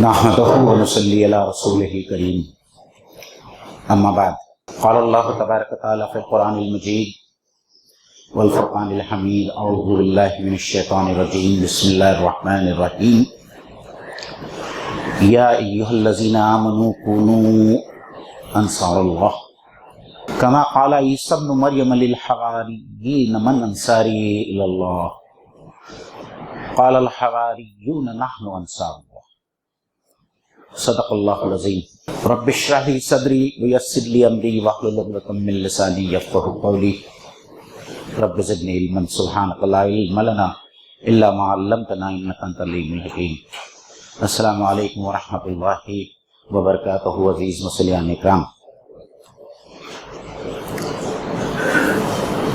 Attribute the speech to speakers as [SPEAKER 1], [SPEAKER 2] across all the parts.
[SPEAKER 1] نحمده ونصلي على رسوله الكريم اما بعد قال الله تبارك وتعالى في القرآن المجيد والفرقان الحميد اعوذ بالله من الشيطان الرجيم بسم الله الرحمن الرحيم يا ايها الذين آمنوا كونوا انصار الله كما قال عيسى ابن مريم للحواريين من انصاري الى الله قال الحواريون نحن انصار الله صدق اللہ العظیم رب اشرح لي صدری ویسر لي امری واحلل عقدۃ من لسانی یفقهوا قولی رب زدنی علما سبحانک لا علم لنا الا ما علمتنا انک انت العلیم الحکیم۔ السلام علیکم ورحمۃ اللہ وبرکاتہ۔ عزیز مسلمان اکرام،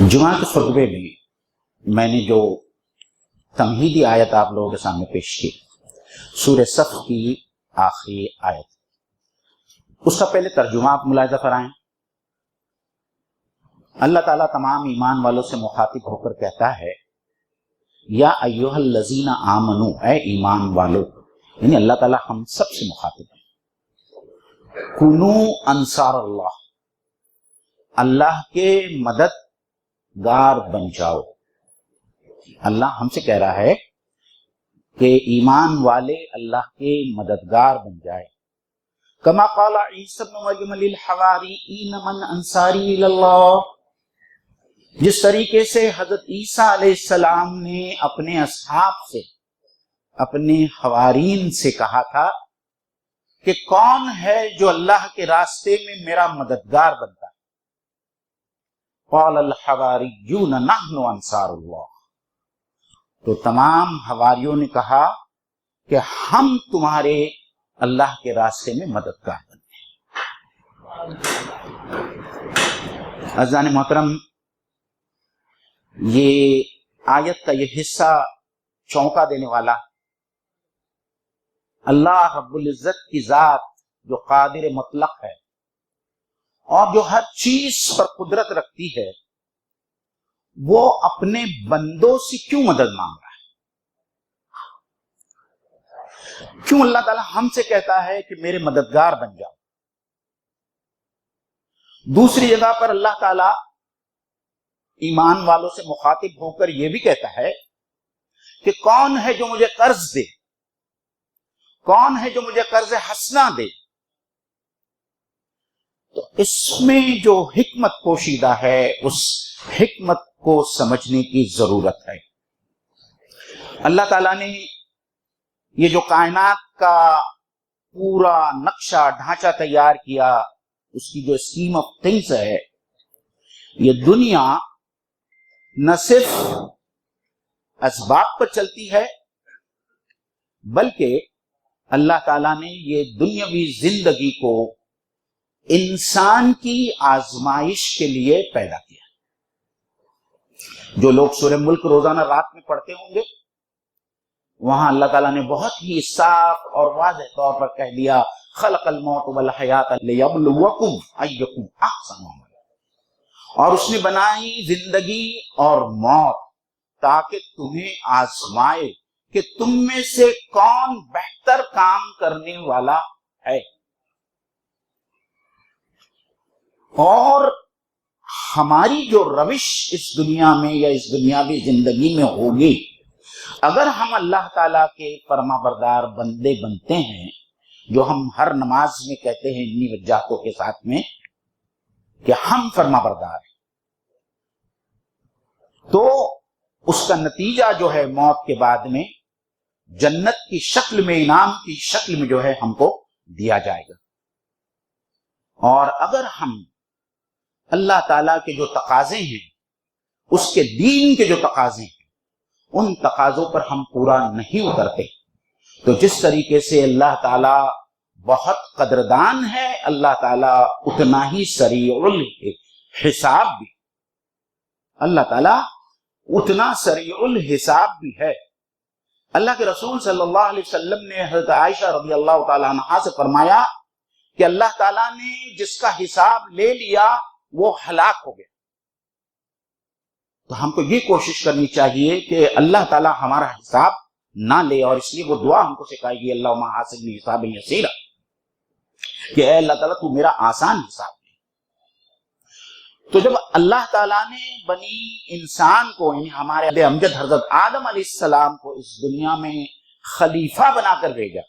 [SPEAKER 1] جمعہ کے خطبے میں میں نے جو تمہیدی آیت آپ لوگوں کے سامنے پیش کی، سورہ صف کی آخری آیت، اس کا پہلے ترجمہ آپ ملاحظہ فرمائیں۔ اللہ تعالیٰ تمام ایمان والوں سے مخاطب ہو کر کہتا ہے یا ایھا الذین آمنو، اے ایمان والو، یعنی اللہ تعالیٰ ہم سب سے مخاطب ہے۔ کنو انصار اللہ، اللہ کے مددگار بن جاؤ۔ اللہ ہم سے کہہ رہا ہے کہ ایمان والے اللہ کے مددگار بن جائے۔ کما قال عیسی ابن مریم للحواریین من انصاری الی اللہ، جس طریقے سے حضرت عیسیٰ علیہ السلام نے اپنے اصحاب سے، اپنے حوارین سے کہا تھا کہ کون ہے جو اللہ کے راستے میں میرا مددگار بنتا ہے؟ قال الحواریون نحن انصار اللہ، تو تمام حواریوں نے کہا کہ ہم تمہارے اللہ کے راستے میں مددگار بنتے ہیں۔ عزیزان محترم، یہ آیت کا یہ حصہ چونکا دینے والا۔ اللہ رب العزت کی ذات جو قادر مطلق ہے اور جو ہر چیز پر قدرت رکھتی ہے، وہ اپنے بندوں سے کیوں مدد مانگ رہا ہے؟ کیوں اللہ تعالیٰ ہم سے کہتا ہے کہ میرے مددگار بن جاؤ؟ دوسری جگہ پر اللہ تعالیٰ ایمان والوں سے مخاطب ہو کر یہ بھی کہتا ہے کہ کون ہے جو مجھے قرض دے، کون ہے جو مجھے قرض حسنہ دے؟ تو اس میں جو حکمت پوشیدہ ہے، اس حکمت کو سمجھنے کی ضرورت ہے۔ اللہ تعالیٰ نے یہ جو کائنات کا پورا نقشہ ڈھانچہ تیار کیا، اس کی جو اسکیم آف تھنگس ہے، یہ دنیا نہ صرف اسباب پر چلتی ہے، بلکہ اللہ تعالیٰ نے یہ دنیاوی زندگی کو انسان کی آزمائش کے لیے پیدا کیا۔ جو لوگ سورہ ملک روزانہ رات میں پڑھتے ہوں گے، وہاں اللہ تعالیٰ نے بہت ہی صاف اور واضح طور پر کہہ دیا خلق الموت والحیات لیبلوکم ایکم احسن عملا، اور اس نے بنائی زندگی اور موت تاکہ تمہیں آزمائے کہ تم میں سے کون بہتر کام کرنے والا ہے۔ اور ہماری جو روش اس دنیا میں یا اس دنیاوی زندگی میں ہوگی، اگر ہم اللہ تعالیٰ کے فرما بردار بندے بنتے ہیں، جو ہم ہر نماز میں کہتے ہیں انی وجہتوں کے ساتھ میں کہ ہم فرما بردار ہیں، تو اس کا نتیجہ جو ہے موت کے بعد میں جنت کی شکل میں، انعام کی شکل میں جو ہے ہم کو دیا جائے گا۔ اور اگر ہم اللہ تعالیٰ کے جو تقاضے ہیں، اس کے دین کے جو تقاضے ہیں، ان تقاضوں پر ہم پورا نہیں اترتے، تو جس طریقے سے اللہ تعالیٰ بہت قدردان ہے، اللہ تعالیٰ اتنا ہی سریع الحساب بھی، اللہ تعالیٰ اتنا سریع الحساب بھی ہے۔ اللہ کے رسول صلی اللہ علیہ وسلم نے حضرت عائشہ رضی اللہ تعالیٰ عنہا سے فرمایا کہ اللہ تعالیٰ نے جس کا حساب لے لیا وہ ہلاک ہو گیا۔ تو ہم کو یہ کوشش کرنی چاہیے کہ اللہ تعالیٰ ہمارا حساب نہ لے، اور اس لیے وہ دعا ہم کو سکھائے گی اللہم حاسبنی حسابا یسیرا، کہ اے اللہ تعالیٰ تو میرا آسان حساب دے۔ تو جب اللہ تعالیٰ نے بنی انسان کو، یعنی ہمارے امجد حضرت آدم علیہ السلام کو اس دنیا میں خلیفہ بنا کر بھیجا،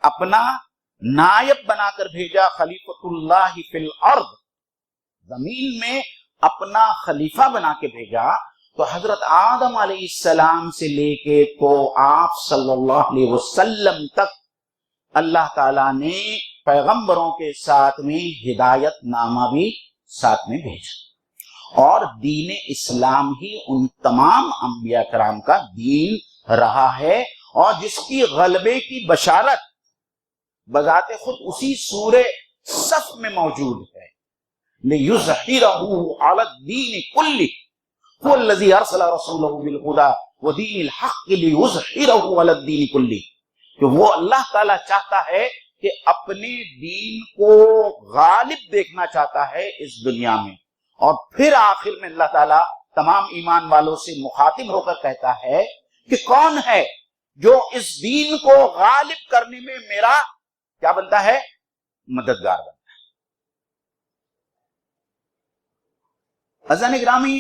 [SPEAKER 1] اپنا نائب بنا کر بھیجا، خلیفۃ اللہ فی الارض، زمین میں اپنا خلیفہ بنا کے بھیجا، تو حضرت آدم علیہ السلام سے لے کے تو آپ صلی اللہ علیہ وسلم تک اللہ تعالیٰ نے پیغمبروں کے ساتھ میں ہدایت نامہ بھی ساتھ میں بھیجا، اور دین اسلام ہی ان تمام انبیاء کرام کا دین رہا ہے، اور جس کی غلبے کی بشارت بذات خود اسی سورہ صف میں موجود ہے، لِيُظْهِرَهُ عَلَى الدِّينِ كُلِّهِ هُوَ الَّذِي أَرْسَلَ رَسُولَهُ بِالْهُدَى وَدِينِ الْحَقِّ لِيُظْهِرَهُ عَلَى الدِّينِ كُلِّهِ، کہ وہ اللہ تعالیٰ چاہتا ہے کہ اپنے دین کو غالب دیکھنا چاہتا ہے اس دنیا میں، اور پھر آخر میں اللہ تعالیٰ تمام ایمان والوں سے مخاطب ہو کر کہتا ہے کہ کون ہے جو اس دین کو غالب کرنے میں میرا کیا بنتا ہے؟ مددگار بنتا ہے۔ عزیزان گرامی،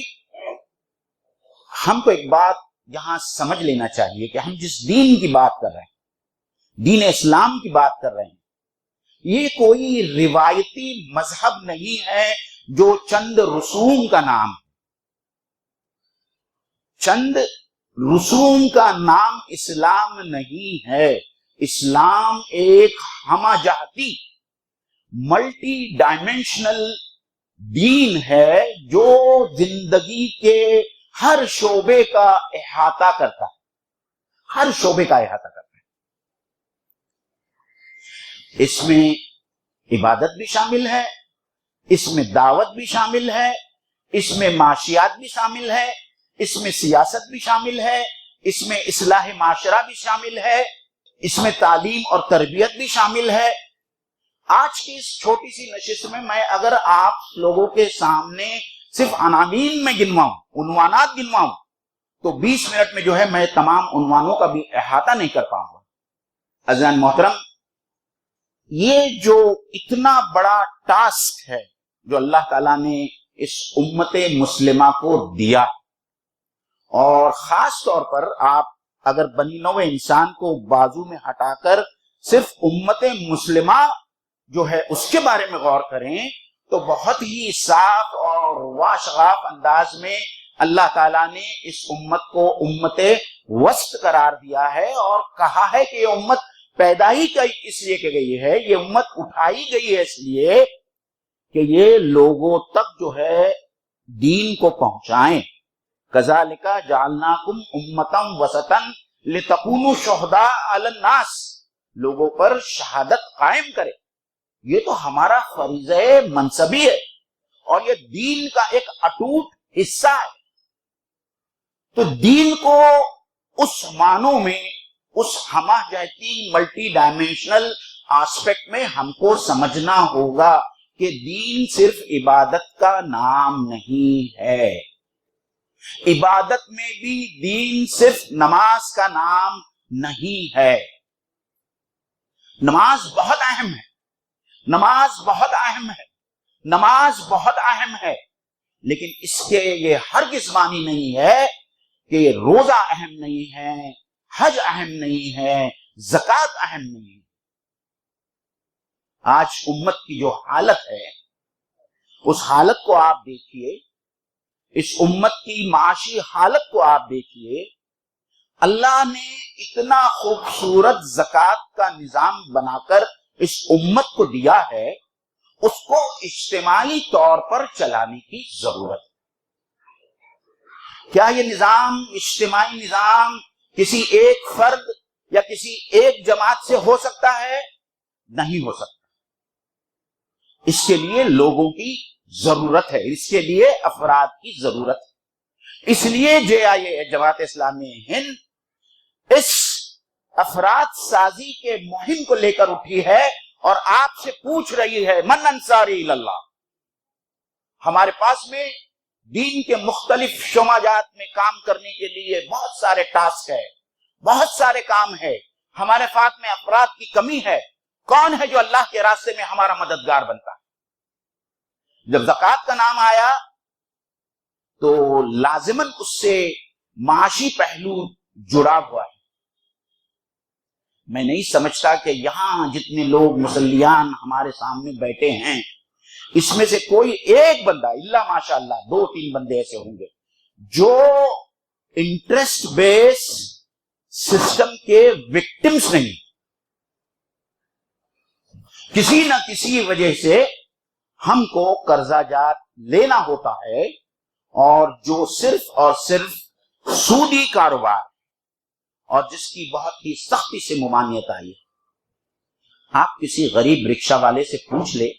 [SPEAKER 1] ہم کو ایک بات یہاں سمجھ لینا چاہیے کہ ہم جس دین کی بات کر رہے ہیں، دین اسلام کی بات کر رہے ہیں، یہ کوئی روایتی مذہب نہیں ہے جو چند رسوم کا نام ہے۔ چند رسوم کا نام اسلام نہیں ہے۔ اسلام ایک ہمہ جہتی ملٹی ڈائمینشنل دین ہے جو زندگی کے ہر شعبے کا احاطہ کرتا ہے، ہر شعبے کا احاطہ کرتا ہے۔ اس میں عبادت بھی شامل ہے، اس میں دعوت بھی شامل ہے، اس میں معاشیات بھی شامل ہے، اس میں سیاست بھی شامل ہے، اس میں اصلاح معاشرہ بھی شامل ہے، اس میں تعلیم اور تربیت بھی شامل ہے۔ آج کی اس چھوٹی سی نشست میں اگر آپ لوگوں کے سامنے صرف عناوین میں گنواؤں، عنوانات گنواؤں، تو 20 منٹ میں جو ہے میں تمام عنوانوں کا بھی احاطہ نہیں کر پاؤں گا۔ عزیزان محترم، یہ جو اتنا بڑا ٹاسک ہے جو اللہ تعالیٰ نے اس امت مسلمہ کو دیا، اور خاص طور پر آپ اگر بنی نوع انسان کو بازو میں ہٹا کر صرف امت مسلمہ جو ہے اس کے بارے میں غور کریں، تو بہت ہی صاف اور واشغاف انداز میں اللہ تعالیٰ نے اس امت کو امت وسط قرار دیا ہے، اور کہا ہے کہ یہ امت پیدا ہی اس لیے کہ گئی ہے، یہ امت اٹھائی گئی ہے اس لیے کہ یہ لوگوں تک جو ہے دین کو پہنچائیں۔ کذالک جعلناکم امۃ وسطا لتکونوا شہداء علی الناس، لوگوں پر شہادت قائم کرے، یہ تو ہمارا فریضہ منصبی ہے، اور یہ دین کا ایک اٹوٹ حصہ ہے۔ تو دین کو اس معنوں میں، اس ہمہ جہتی ملٹی ڈائمینشنل آسپیکٹ میں ہم کو سمجھنا ہوگا کہ دین صرف عبادت کا نام نہیں ہے۔ عبادت میں بھی دین صرف نماز کا نام نہیں ہے۔ نماز بہت اہم ہے، نماز بہت اہم ہے، نماز بہت اہم ہے، لیکن اس کے یہ ہرگز معنی نہیں ہے کہ روزہ اہم نہیں ہے، حج اہم نہیں ہے، زکوٰۃ اہم نہیں ہے۔ آج امت کی جو حالت ہے، اس حالت کو آپ دیکھیے، اس امت کی معاشی حالت کو آپ دیکھیے۔ اللہ نے اتنا خوبصورت زکوٰۃ کا نظام بنا کر اس امت کو دیا ہے، اس کو اجتماعی طور پر چلانے کی ضرورت ہے۔ کیا یہ نظام، اجتماعی نظام، کسی ایک فرد یا کسی ایک جماعت سے ہو سکتا ہے؟ نہیں ہو سکتا۔ اس کے لیے لوگوں کی ضرورت ہے، اس کے لیے افراد کی ضرورت ہے۔ اس لیے جماعت اسلامی ہند اس افراد سازی کے مہم کو لے کر اٹھی ہے، اور آپ سے پوچھ رہی ہے من انصاری اللہ۔ ہمارے پاس میں دین کے مختلف شعبات میں کام کرنے کے لیے بہت سارے ٹاسک ہے، بہت سارے کام ہے، ہمارے فات میں افراد کی کمی ہے، کون ہے جو اللہ کے راستے میں ہمارا مددگار بنتا ہے؟ جب زکوٰۃ کا نام آیا تو لازماً اس سے معاشی پہلو جڑا ہوا ہے۔ میں نہیں سمجھتا کہ یہاں جتنے لوگ مسلیان ہمارے سامنے بیٹھے ہیں اس میں سے کوئی ایک بندہ، الا ماشاء اللہ 2-3 بندے ایسے ہوں گے جو انٹرسٹ بیس سسٹم کے وکٹمز نہیں۔ کسی نہ کسی وجہ سے ہم کو قرضہ جات لینا ہوتا ہے، اور جو صرف اور صرف سودی کاروبار اور جس کی بہت ہی سختی سے ممانعت آئی ہے۔ آپ کسی غریب رکشہ والے سے پوچھ لے،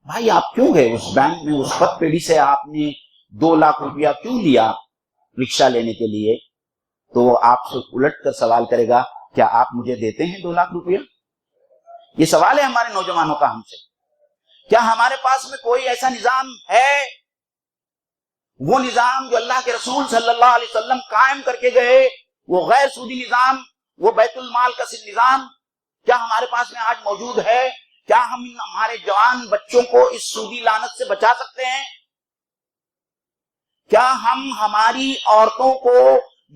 [SPEAKER 1] بھائی آپ کیوں گئے اس بینک میں، اس پت پیڑھی سے آپ نے 2 لاکھ روپیہ کیوں لیا رکشہ لینے کے لیے؟ تو آپ سے الٹ کر سوال کرے گا، کیا آپ مجھے دیتے ہیں 2 لاکھ روپیہ؟ یہ سوال ہے ہمارے نوجوانوں کا ہم سے۔ کیا ہمارے پاس میں کوئی ایسا نظام ہے، وہ نظام جو اللہ کے رسول صلی اللہ علیہ وسلم قائم کر کے گئے، وہ غیر سودی نظام، وہ بیت المال کا نظام، کیا ہمارے پاس میں آج موجود ہے؟ کیا ہم ہمارے جوان بچوں کو اس سودی لعنت سے بچا سکتے ہیں؟ کیا ہم ہماری عورتوں کو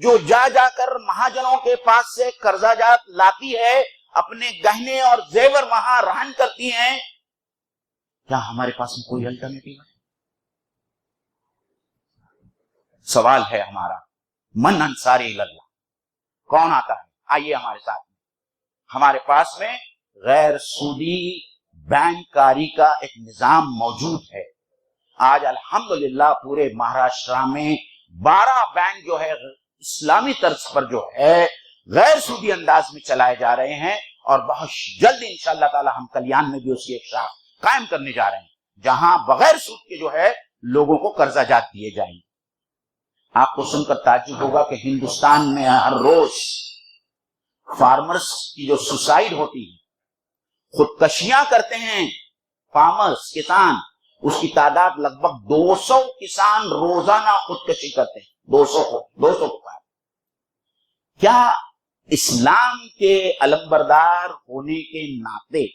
[SPEAKER 1] جو جا جا کر مہاجنوں کے پاس سے قرضہ جات لاتی ہے، اپنے گہنے اور زیور وہاں رہن کرتی ہیں، کیا ہمارے پاس میں کوئی الٹرنیٹیو ہے؟ سوال ہے ہمارا، من انصاری اللہ، کون آتا ہے؟ آئیے ہمارے ساتھ میں۔ ہمارے پاس میں غیر سودی بینک کاری کا ایک نظام موجود ہے۔ آج الحمدللہ پورے مہاراشٹر میں 12 بینک جو ہے اسلامی طرز پر جو ہے غیر سودی انداز میں چلائے جا رہے ہیں، اور بہت جلد انشاءاللہ تعالی ہم کلیان میں بھی اس کی ایک شاخ قائم کرنے جا رہے ہیں جہاں بغیر سود کے جو ہے لوگوں کو قرضہ جات دیے جائیں گے۔ آپ کو سن کر تعجب ہوگا کہ ہندوستان میں ہر روز فارمرز کی جو سوسائڈ ہوتی ہے، خودکشیاں کرتے ہیں فارمرز، کسان، اس کی تعداد لگ بھگ 200 کسان روزانہ خودکشی کرتے ہیں۔ 200 کو پار۔ کیا اسلام کے علمبردار ہونے کے ناطے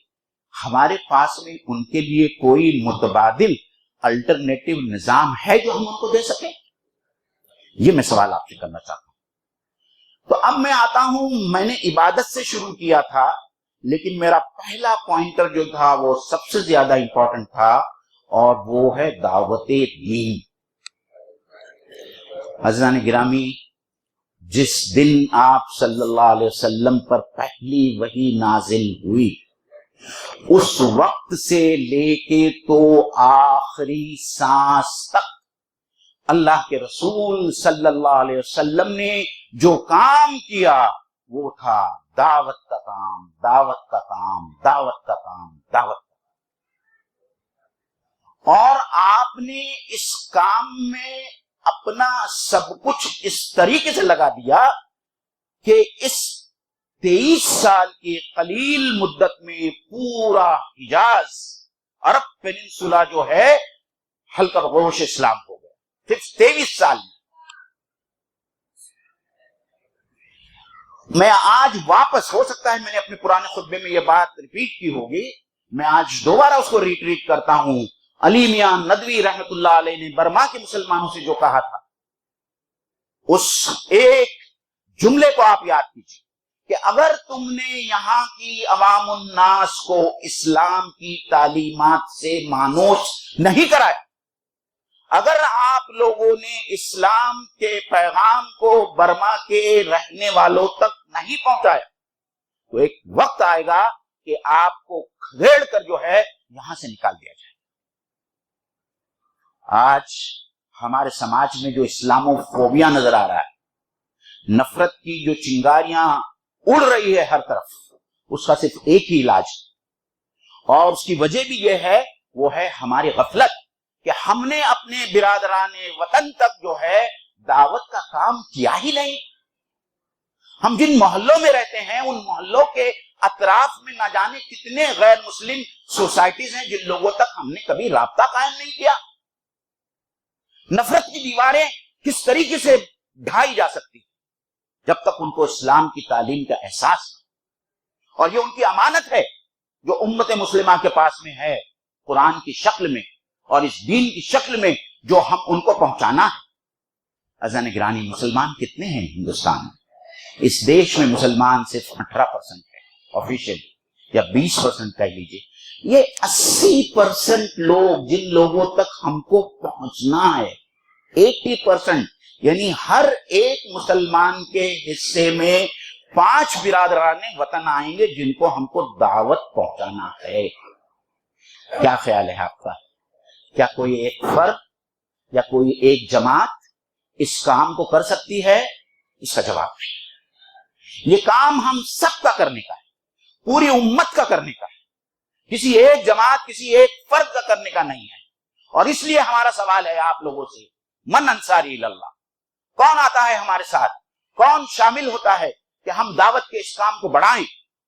[SPEAKER 1] ہمارے پاس میں ان کے لیے کوئی متبادل الٹرنیٹو نظام ہے جو ہم ان کو دے سکیں؟ یہ میں سوال آپ سے کرنا چاہتا ہوں۔ تو اب میں آتا ہوں، میں نے عبادت سے شروع کیا تھا، لیکن میرا پہلا پوائنٹر جو تھا وہ سب سے زیادہ امپورٹنٹ تھا، اور وہ ہے دعوت دین۔ عزیزان گرامی، جس دن آپ صلی اللہ علیہ وسلم پر پہلی وحی نازل ہوئی، اس وقت سے لے کے تو آخری سانس تک اللہ کے رسول صلی اللہ علیہ وسلم نے جو کام کیا وہ تھا دعوت کا کام، دعوت کا کام، دعوت کا کام، دعوت کا کام۔ اور آپ نے اس کام میں اپنا سب کچھ اس طریقے سے لگا دیا کہ اس 23 سال کی قلیل مدت میں پورا حجاز، عرب پیننسولا جو ہے حلقہ بگوش اسلام ہو گیا۔ 23 سال میں آج واپس، ہو سکتا ہے میں نے اپنے پرانے خطبے میں یہ بات ریپیٹ کی ہوگی، میں آج دوبارہ اس کو ریٹریٹ کرتا ہوں۔ علی میاں ندوی رحمت اللہ علیہ نے برما کے مسلمانوں سے جو کہا تھا، اس ایک جملے کو آپ یاد کیجیے کہ اگر تم نے یہاں کی عوام الناس کو اسلام کی تعلیمات سے مانوس نہیں کرایا، اگر آپ لوگوں نے اسلام کے پیغام کو برما کے رہنے والوں تک نہیں پہنچایا، تو ایک وقت آئے گا کہ آپ کو کھدیڑ کر جو ہے یہاں سے نکال دیا جائے۔ آج ہمارے سماج میں جو اسلامو فوبیا نظر آ رہا ہے، نفرت کی جو چنگاریاں اڑ رہی ہے ہر طرف، اس کا صرف ایک ہی علاج، اور اس کی وجہ بھی یہ ہے، وہ ہے ہماری غفلت کہ ہم نے اپنے برادران وطن تک جو ہے دعوت کا کام کیا ہی نہیں۔ ہم جن محلوں میں رہتے ہیں ان محلوں کے اطراف میں نہ جانے کتنے غیر مسلم سوسائٹیز ہیں جن لوگوں تک ہم نے کبھی رابطہ قائم نہیں کیا۔ نفرت کی دیواریں کس طریقے سے ڈھائی جا سکتی، جب تک ان کو اسلام کی تعلیم کا احساس نہ، اور یہ ان کی امانت ہے جو امت مسلمہ کے پاس میں ہے، قرآن کی شکل میں اور اس دین کی شکل میں جو ہم ان کو پہنچانا ہے۔ عزیزان گرامی، مسلمان کتنے ہیں ہندوستان میں؟ اس دیش میں مسلمان صرف 18% ہے آفیشیل، یا 20% کہہ لیجیے۔ یہ 80% لوگ جن لوگوں تک ہم کو پہنچنا ہے، 80%، یعنی ہر ایک مسلمان کے حصے میں 5 برادران وطن آئیں گے جن کو ہم کو دعوت پہنچانا ہے۔ کیا خیال ہے آپ کا؟ کیا کوئی ایک فرد یا کوئی ایک جماعت اس کام کو کر سکتی ہے؟ اس کا جواب نہیں۔ یہ کام ہم سب کا کرنے کا ہے، پوری امت کا کرنے کا ہے، کسی ایک جماعت، کسی ایک فرد کا کرنے کا نہیں ہے۔ اور اس لیے ہمارا سوال ہے آپ لوگوں سے، من انصاری اللہ، کون آتا ہے ہمارے ساتھ؟ کون شامل ہوتا ہے کہ ہم دعوت کے اس کام کو بڑھائیں،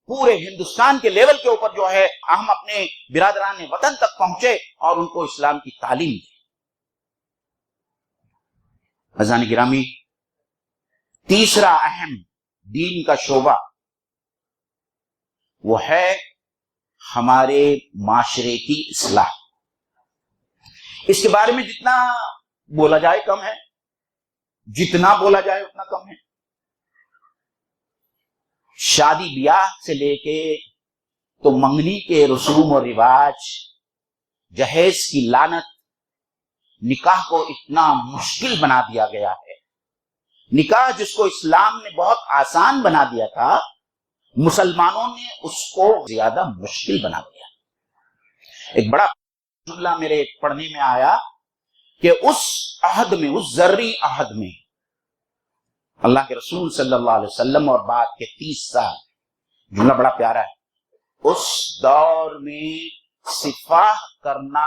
[SPEAKER 1] پورے ہندوستان کے لیول کے اوپر جو ہے ہم اپنے برادران وطن تک پہنچے اور ان کو اسلام کی تعلیم دیں۔ عزیزان گرامی، تیسرا اہم دین کا شعبہ وہ ہے ہمارے معاشرے کی اصلاح۔ اس کے بارے میں جتنا بولا جائے کم ہے، جتنا بولا جائے اتنا کم ہے۔ شادی بیاہ سے لے کے تو منگنی کے رسوم و رواج، جہیز کی لعنت، نکاح کو اتنا مشکل بنا دیا گیا ہے۔ نکاح جس کو اسلام نے بہت آسان بنا دیا تھا، مسلمانوں نے اس کو زیادہ مشکل بنا دیا۔ ایک بڑا جملہ میرے پڑھنے میں آیا کہ اس عہد میں، اس ذرّی عہد میں، اللہ کے رسول صلی اللہ علیہ وسلم اور بعد کے 30 سال، جملہ بڑا پیارا ہے، اس دور میں صفاح کرنا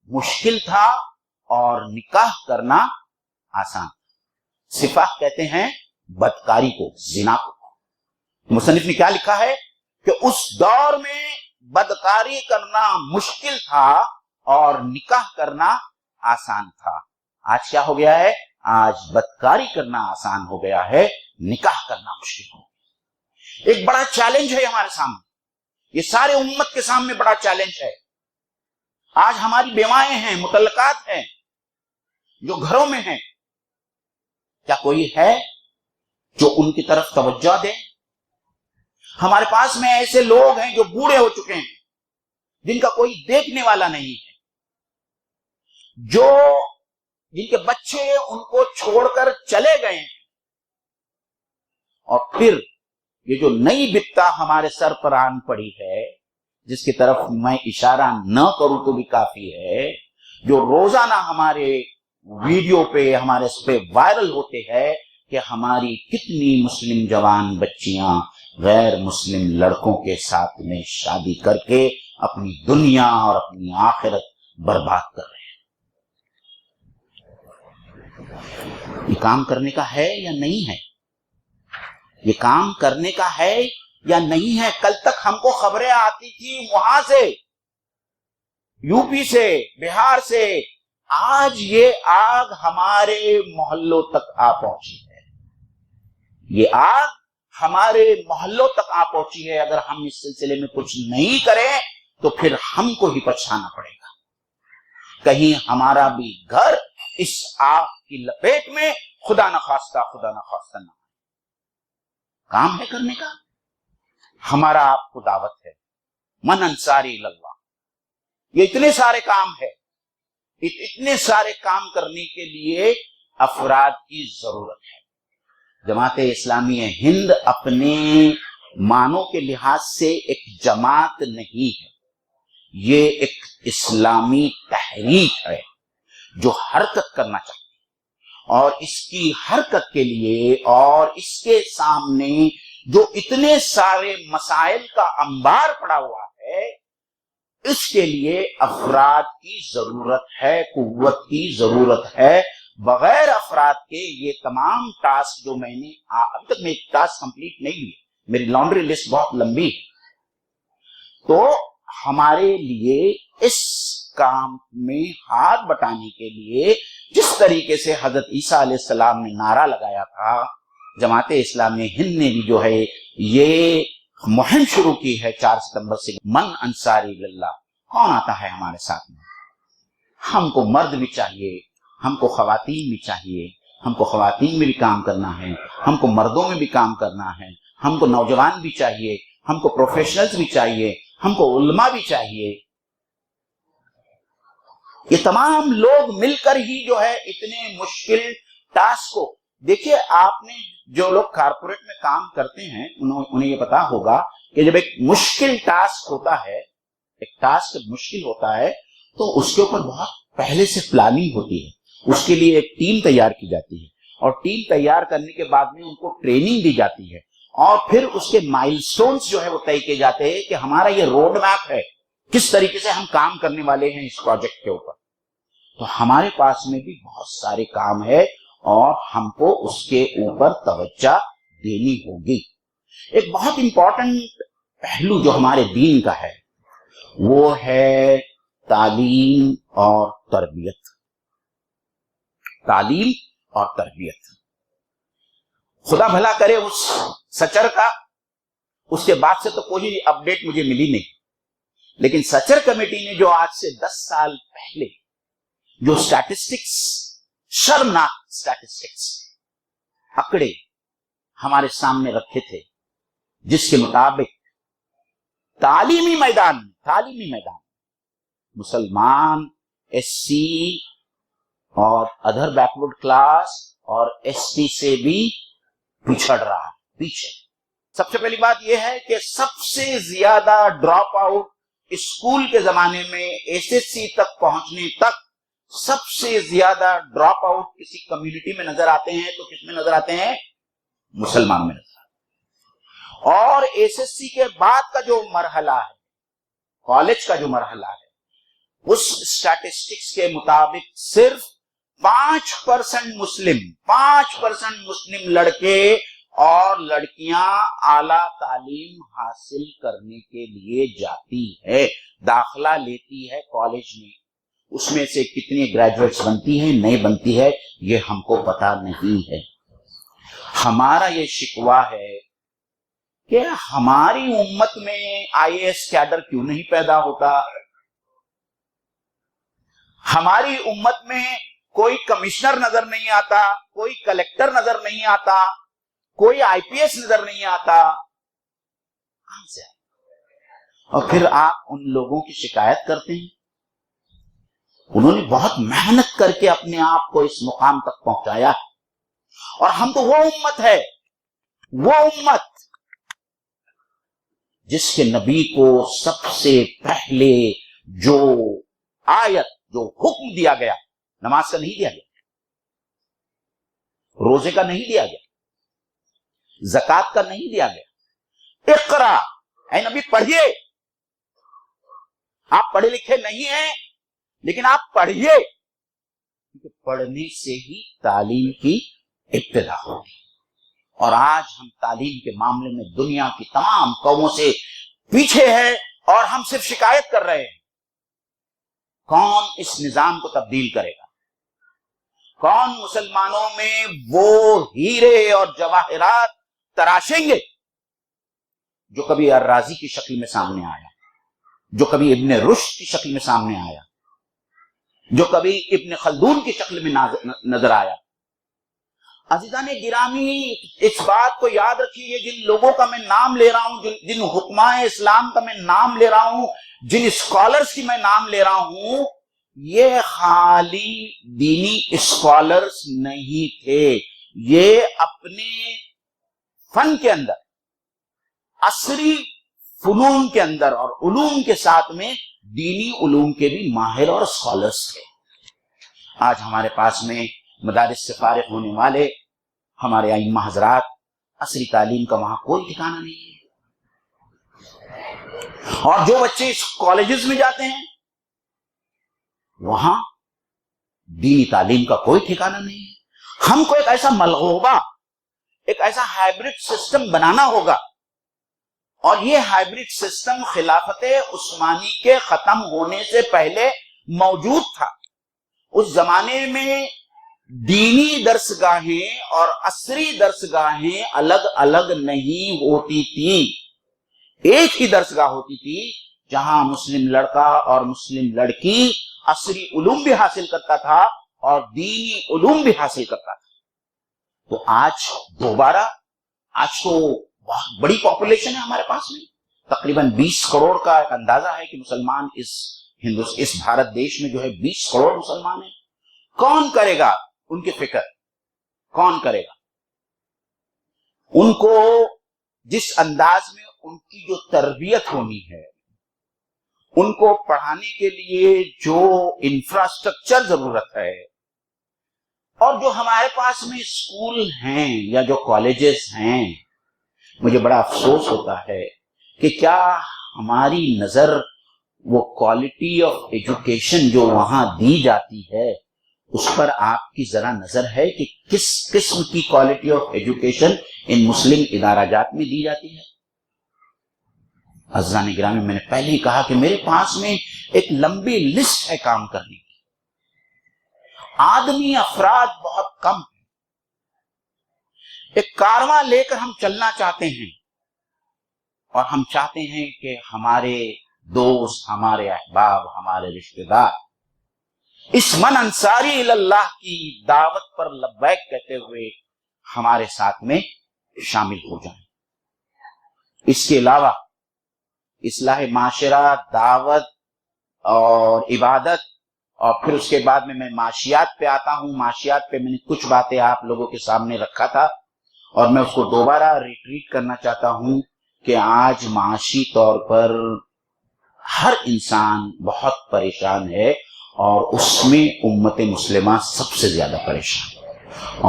[SPEAKER 1] مشکل تھا اور نکاح کرنا آسان۔ صفاح کہتے ہیں بدکاری کو، زنا کو۔ مصنف نے کیا لکھا ہے کہ اس دور میں بدکاری کرنا مشکل تھا اور نکاح کرنا آسان تھا۔ آج کیا ہو گیا ہے؟ آج بدکاری کرنا آسان ہو گیا ہے، نکاح کرنا مشکل ہو گیا۔ ایک بڑا چیلنج ہے ہمارے سامنے، یہ سارے امت کے سامنے بڑا چیلنج ہے۔ آج ہماری بیوائیں ہیں، مطلقات ہیں، جو گھروں میں ہیں، کیا کوئی ہے جو ان کی طرف توجہ دے؟ ہمارے پاس میں ایسے لوگ ہیں جو بوڑھے ہو چکے ہیں، جن کا کوئی دیکھنے والا نہیں ہے، جن کے بچے ان کو چھوڑ کر چلے گئے ہیں، اور پھر یہ جو نئی بپتا ہمارے سر پر آن پڑی ہے، جس کی طرف میں اشارہ نہ کروں تو بھی کافی ہے، جو روزانہ ہمارے ویڈیو پہ، ہمارے اس پہ وائرل ہوتے ہیں کہ ہماری کتنی مسلم جوان بچیاں غیر مسلم لڑکوں کے ساتھ میں شادی کر کے اپنی دنیا اور اپنی آخرت برباد کر رہے ہیں۔ یہ کام کرنے کا ہے یا نہیں ہے؟ یہ کام کرنے کا ہے یا نہیں ہے؟ کل تک ہم کو خبریں آتی تھی وہاں سے، یو پی سے، بہار سے، آج یہ آگ ہمارے محلوں تک آ پہنچی ہے۔ یہ آگ ہمارے محلوں تک آ پہنچی ہے۔ اگر ہم اس سلسلے میں کچھ نہیں کریں تو پھر ہم کو ہی پچھتانا پڑے گا۔ کہیں ہمارا بھی گھر اس آگ کی لپیٹ میں خدا نخواستہ نہ۔ کام ہے کرنے کا، ہمارا آپ کو دعوت ہے، من انصاری اللہ۔ یہ اتنے سارے کام ہے، اتنے سارے کام کرنے کے لیے افراد کی ضرورت ہے۔ جماعت اسلامی ہند اپنے معنوں کے لحاظ سے ایک جماعت نہیں ہے، یہ ایک اسلامی تحریک ہے جو حرکت کرنا چاہتی ہے، اور اس کی حرکت کے لیے اور اس کے سامنے جو اتنے سارے مسائل کا انبار پڑا ہوا ہے، اس کے لیے افراد کی ضرورت ہے، قوت کی ضرورت ہے۔ بغیر افراد کے یہ تمام ٹاسک جو میں نے ابھی تک میں ٹاسک کمپلیٹ نہیں ہوئی، میری لانڈری لسٹ بہت لمبی ہے، تو ہمارے لیے اس کام میں ہاتھ بٹانے کے لیے جس طریقے سے حضرت عیسیٰ علیہ السلام نے نعرہ لگایا تھا، جماعت اسلامی ہند نے بھی جو ہے یہ مہم شروع کی ہے 4 ستمبر سے، من انصاری اللہ، کون آتا ہے ہمارے ساتھ میں؟ ہم کو مرد بھی چاہیے، ہم کو خواتین بھی چاہیے، ہم کو خواتین میں بھی کام کرنا ہے، ہم کو مردوں میں بھی کام کرنا ہے، ہم کو نوجوان بھی چاہیے، ہم کو پروفیشنلز بھی چاہیے، ہم کو علماء بھی چاہیے۔ یہ تمام لوگ مل کر ہی جو ہے اتنے مشکل ٹاسک کو، دیکھیے آپ نے جو لوگ کارپوریٹ میں کام کرتے ہیں انہیں یہ پتا ہوگا کہ جب ایک مشکل ٹاسک ہوتا ہے، ایک ٹاسک مشکل ہوتا ہے تو اس کے اوپر بہت پہلے سے پلاننگ ہوتی ہے، اس کے لیے ایک ٹیم تیار کی جاتی ہے، اور ٹیم تیار کرنے کے بعد میں ان کو ٹریننگ دی جاتی ہے، اور پھر اس کے مائل سٹونز جو ہے وہ طے کیے جاتے ہیں کہ ہمارا یہ روڈ میپ ہے، کس طریقے سے ہم کام کرنے والے ہیں اس پروجیکٹ کے اوپر۔ تو ہمارے پاس میں بھی بہت سارے کام ہے اور ہم کو اس کے اوپر توجہ دینی ہوگی۔ ایک بہت امپورٹنٹ پہلو جو ہمارے دین کا ہے وہ ہے تعلیم اور تربیت۔ تعلیم اور تربیت، خدا بھلا کرے اس سچر کا، اس کے بعد سے تو کوئی اپڈیٹ مجھے ملی نہیں، لیکن سچر کمیٹی نے جو آج سے 10 سال پہلے جو سٹیٹسٹکس، شرمناک سٹیٹسٹکس آنکڑے ہمارے سامنے رکھے تھے، جس کے مطابق تعلیمی میدان مسلمان، ایس سی اور ادر بیکورڈ کلاس اور ایس ٹی سے بھی پچھڑ رہا ہے، پیچھے۔ سب سے پہلی بات یہ ہے کہ سب سے زیادہ ڈراپ آؤٹ اسکول کے زمانے میں ایس ایس سی تک پہنچنے تک سب سے زیادہ ڈراپ آؤٹ کسی کمیونٹی میں نظر آتے ہیں تو کس میں نظر آتے ہیں؟ مسلمان میں نظر آتے ہیں۔ اور ایس ایس سی کے بعد کا جو مرحلہ ہے، کالج کا جو مرحلہ ہے، اس اسٹیٹسٹکس کے مطابق صرف 5% مسلم لڑکے اور لڑکیاں اعلیٰ تعلیم حاصل کرنے کے لیے جاتی ہے، داخلہ لیتی ہے کالج میں۔ اس میں سے کتنی گریجویٹس بنتی ہیں، نہیں بنتی ہے، یہ ہم کو پتا نہیں ہے۔ ہمارا یہ شکوہ ہے کہ ہماری امت میں آئی اے ایس کیڈر کیوں نہیں پیدا ہوتا؟ ہماری امت میں کوئی کمشنر نظر نہیں آتا، کوئی کلیکٹر نظر نہیں آتا، کوئی آئی پی ایس نظر نہیں آتا، کہاں سے؟ اور پھر آپ ان لوگوں کی شکایت کرتے ہیں؟ انہوں نے بہت محنت کر کے اپنے آپ کو اس مقام تک پہنچایا ہے، اور ہم تو وہ امت ہے، وہ امت جس کے نبی کو سب سے پہلے جو آیت، جو حکم دیا گیا، نماز کا نہیں دیا گیا، روزے کا نہیں دیا گیا، زکوٰۃ کا نہیں دیا گیا، اقرا، اے نبی پڑھیے۔ آپ پڑھے لکھے نہیں ہیں لیکن آپ پڑھیے، کیونکہ پڑھنے سے ہی تعلیم کی ابتدا ہوگی۔ اور آج ہم تعلیم کے معاملے میں دنیا کی تمام قوموں سے پیچھے ہیں، اور ہم صرف شکایت کر رہے ہیں۔ کون اس نظام کو تبدیل کرے گا؟ کون مسلمانوں میں وہ ہیرے اور جواہرات تراشیں گے جو کبھی الرازی کی شکل میں سامنے آیا، جو کبھی ابن رشد کی شکل میں سامنے آیا، جو کبھی ابن خلدون کی شکل میں نظر آیا؟ عزیزان گرامی، اس بات کو یاد رکھیے، جن لوگوں کا میں نام لے رہا ہوں، جن حکمائے اسلام کا میں نام لے رہا ہوں، جن اسکالرز کی میں نام لے رہا ہوں، یہ خالی دینی اسکالرز نہیں تھے، یہ اپنے فن کے اندر، عصری فنون کے اندر اور علوم کے ساتھ میں دینی علوم کے بھی ماہر اور اسکالرز تھے۔ آج ہمارے پاس میں مدارس سے فارغ ہونے والے ہمارے ائمہ حضرات، عصری تعلیم کا وہاں کوئی ٹھکانہ نہیں ہے، اور جو بچے اس کالجز میں جاتے ہیں وہاں دینی تعلیم کا کوئی ٹھکانہ نہیں ہے۔ ہم کو ایک ایسا ملغوبہ، ایک ایسا ہائبرڈ سسٹم بنانا ہوگا، اور یہ ہائبرڈ سسٹم خلافت عثمانی کے ختم ہونے سے پہلے موجود تھا۔ اس زمانے میں دینی درسگاہیں اور عصری درسگاہیں الگ الگ نہیں ہوتی تھی، ایک ہی درسگاہ ہوتی تھی جہاں مسلم لڑکا اور مسلم لڑکی عصری علوم بھی حاصل کرتا تھا اور دینی علوم بھی حاصل کرتا تھا۔ تو آج دوبارہ، آج تو بہت بڑی پاپولیشن ہے ہمارے پاس میں، تقریباً 20 کروڑ کا ایک اندازہ ہے کہ مسلمان اس بھارت دیش میں جو ہے 20 کروڑ مسلمان ہیں۔ کون کرے گا ان کی فکر؟ کون کرے گا؟ ان کو جس انداز میں ان کی جو تربیت ہونی ہے، ان کو پڑھانے کے لیے جو انفراسٹرکچر ضرورت ہے، اور جو ہمارے پاس میں اسکول ہیں یا جو کالجز ہیں، مجھے بڑا افسوس ہوتا ہے کہ کیا ہماری نظر وہ کوالٹی آف ایجوکیشن جو وہاں دی جاتی ہے اس پر آپ کی ذرا نظر ہے کہ کس قسم کی کوالٹی آف ایجوکیشن ان مسلم ادارہ جات میں دی جاتی ہے؟ عزیزان گرامی، میں نے پہلے ہی کہا کہ میرے پاس میں ایک لمبی لسٹ ہے کام کرنے کی، آدمی افراد بہت کم ہیں، ایک کارواں لے کر ہم چلنا چاہتے ہیں، اور ہم چاہتے ہیں کہ ہمارے دوست، ہمارے احباب، ہمارے رشتہ دار اس من انصاری اللہ کی دعوت پر لبیک کہتے ہوئے ہمارے ساتھ میں شامل ہو جائیں۔ اس کے علاوہ اصلاح معاشرہ، دعوت اور عبادت، اور پھر اس کے بعد میں معاشیات پہ آتا ہوں۔ معاشیات پہ میں نے کچھ باتیں آپ لوگوں کے سامنے رکھا تھا اور میں اس کو دوبارہ ریٹریٹ کرنا چاہتا ہوں کہ آج معاشی طور پر ہر انسان بہت پریشان ہے، اور اس میں امت مسلمہ سب سے زیادہ پریشان ہے،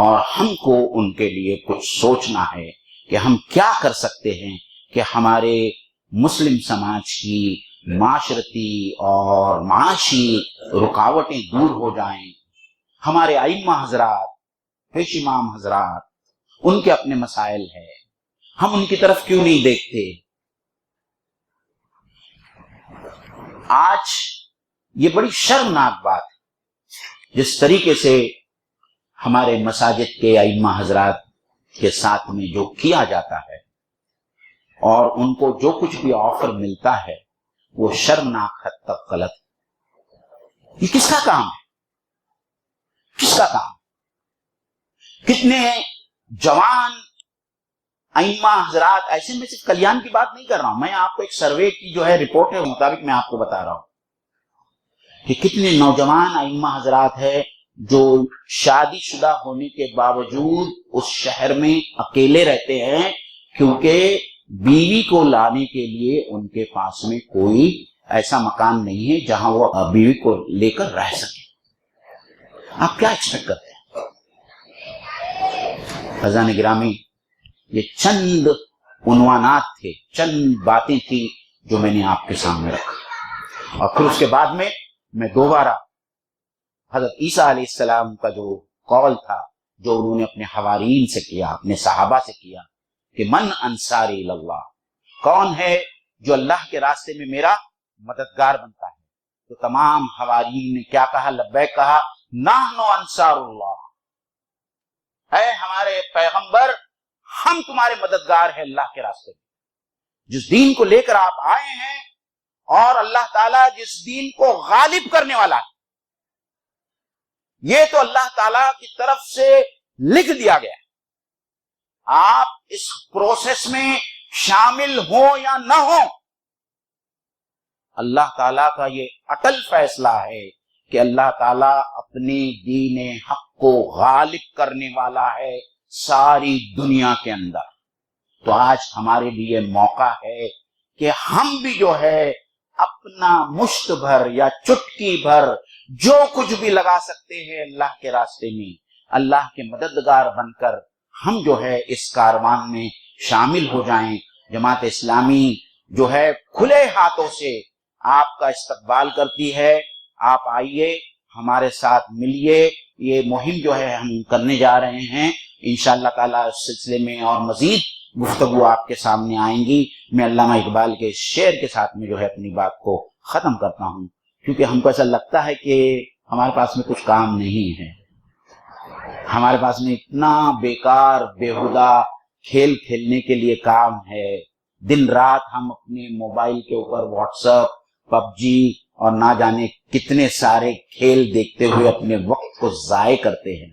[SPEAKER 1] اور ہم کو ان کے لیے کچھ سوچنا ہے کہ ہم کیا کر سکتے ہیں کہ ہمارے مسلم سماج کی معاشرتی اور معاشی رکاوٹیں دور ہو جائیں۔ ہمارے ائمہ حضرات، پیش امام حضرات، ان کے اپنے مسائل ہیں، ہم ان کی طرف کیوں نہیں دیکھتے؟ آج یہ بڑی شرمناک بات ہے جس طریقے سے ہمارے مساجد کے ائمہ حضرات کے ساتھ میں جو کیا جاتا ہے، اور ان کو جو کچھ بھی آفر ملتا ہے وہ شرمناک حد تک غلط ہے۔ یہ کس کا کام ہے؟ کس کا کام؟ کتنے جوان ائمہ حضرات ایسے، میں صرف کلیان کی بات نہیں کر رہا ہوں، میں آپ کو ایک سروے کی جو ہے رپورٹ کے مطابق میں آپ کو بتا رہا ہوں کہ کتنے نوجوان ائمہ حضرات ہیں جو شادی شدہ ہونے کے باوجود اس شہر میں اکیلے رہتے ہیں، کیونکہ بیوی کو لانے کے لیے ان کے پاس میں کوئی ایسا مکان نہیں ہے جہاں وہ بیوی کو لے کر رہ سکے۔ آپ کیا ایکسپیکٹ کرتے ہیں؟ عزیزان گرامی، یہ چند عنوانات تھے، چند باتیں تھی جو میں نے آپ کے سامنے رکھا، اور پھر اس کے بعد میں دوبارہ حضرت عیسیٰ علیہ السلام کا جو قول تھا، جو انہوں نے اپنے حوارین سے کیا، اپنے صحابہ سے کیا کہ من انصاری اللہ، کون ہے جو اللہ کے راستے میں میرا مددگار بنتا ہے؟ تو تمام حوارین نے کیا کہا؟ لبیک کہا، نحن انصار اللہ، اے ہمارے پیغمبر، ہم تمہارے مددگار ہیں اللہ کے راستے میں۔ جس دین کو لے کر آپ آئے ہیں، اور اللہ تعالیٰ جس دین کو غالب کرنے والا ہے، یہ تو اللہ تعالیٰ کی طرف سے لکھ دیا گیا ہے۔ آپ اس پروسیس میں شامل ہوں یا نہ ہوں، اللہ تعالیٰ کا یہ اٹل فیصلہ ہے کہ اللہ تعالیٰ اپنے دین حق کو غالب کرنے والا ہے ساری دنیا کے اندر۔ تو آج ہمارے لیے موقع ہے کہ ہم بھی جو ہے اپنا مشت بھر یا چٹکی بھر جو کچھ بھی لگا سکتے ہیں اللہ کے راستے میں، اللہ کے مددگار بن کر ہم جو ہے اس کاروان میں شامل ہو جائیں۔ جماعت اسلامی جو ہے کھلے ہاتھوں سے آپ کا استقبال کرتی ہے، آپ آئیے، ہمارے ساتھ ملیے۔ یہ مہم جو ہے ہم کرنے جا رہے ہیں، انشاءاللہ تعالیٰ اس سلسلے میں اور مزید گفتگو آپ کے سامنے آئیں گی۔ میں علامہ اقبال کے شعر کے ساتھ میں جو ہے اپنی بات کو ختم کرتا ہوں، کیونکہ ہم کو ایسا لگتا ہے کہ ہمارے پاس میں کچھ کام نہیں ہے۔ ہمارے پاس میں اتنا بیکار بےہودہ کھیل کھیلنے کے لیے کام ہے، دن رات ہم اپنے موبائل کے اوپر واٹس ایپ، پب جی اور نہ جانے کتنے سارے کھیل دیکھتے ہوئے اپنے وقت کو ضائع کرتے ہیں۔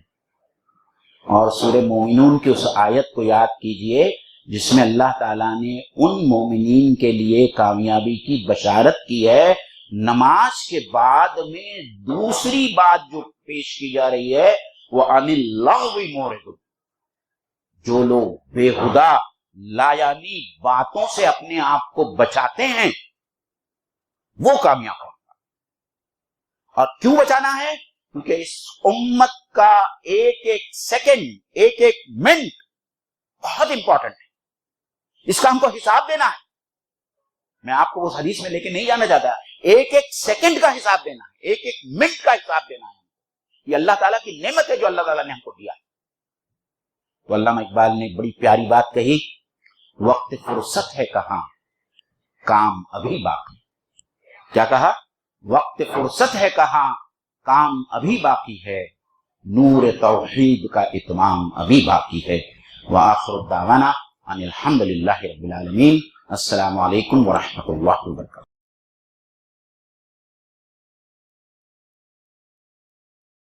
[SPEAKER 1] اور سورہ مومنون کی اس آیت کو یاد کیجئے جس میں اللہ تعالیٰ نے ان مومنین کے لیے کامیابی کی بشارت کی ہے۔ نماز کے بعد میں دوسری بات جو پیش کی جا رہی ہے وہ عن اللغو معرض، جو لوگ بےہودہ لایعنی باتوں سے اپنے آپ کو بچاتے ہیں وہ کامیاب ہوگا۔ اور کیوں بچانا ہے؟ کیونکہ اس امت کا ایک ایک سیکنڈ، ایک ایک منٹ بہت امپورٹنٹ ہے، اس کا ہم کو حساب دینا ہے۔ میں آپ کو اس حدیث میں لے کے نہیں جانا چاہتا، ایک ایک سیکنڈ کا حساب دینا ہے، ایک ایک منٹ کا حساب دینا ہے۔ یہ اللہ تعالیٰ کی نعمت ہے جو اللہ تعالیٰ نے ہم کو دیا ہے۔ تو علامہ اقبال نے ایک بڑی پیاری بات کہی، وقت فرصت ہے کہاں کام ابھی باقی۔ کیا کہا؟ وقت فرصت ہے کہاں کام ابھی باقی ہے، نور توحید کا اتمام ابھی باقی ہے۔ وآخر دعوانا ان الحمد للہ رب العالمین۔ السلام علیکم ورحمۃ اللہ وبرکاتہ۔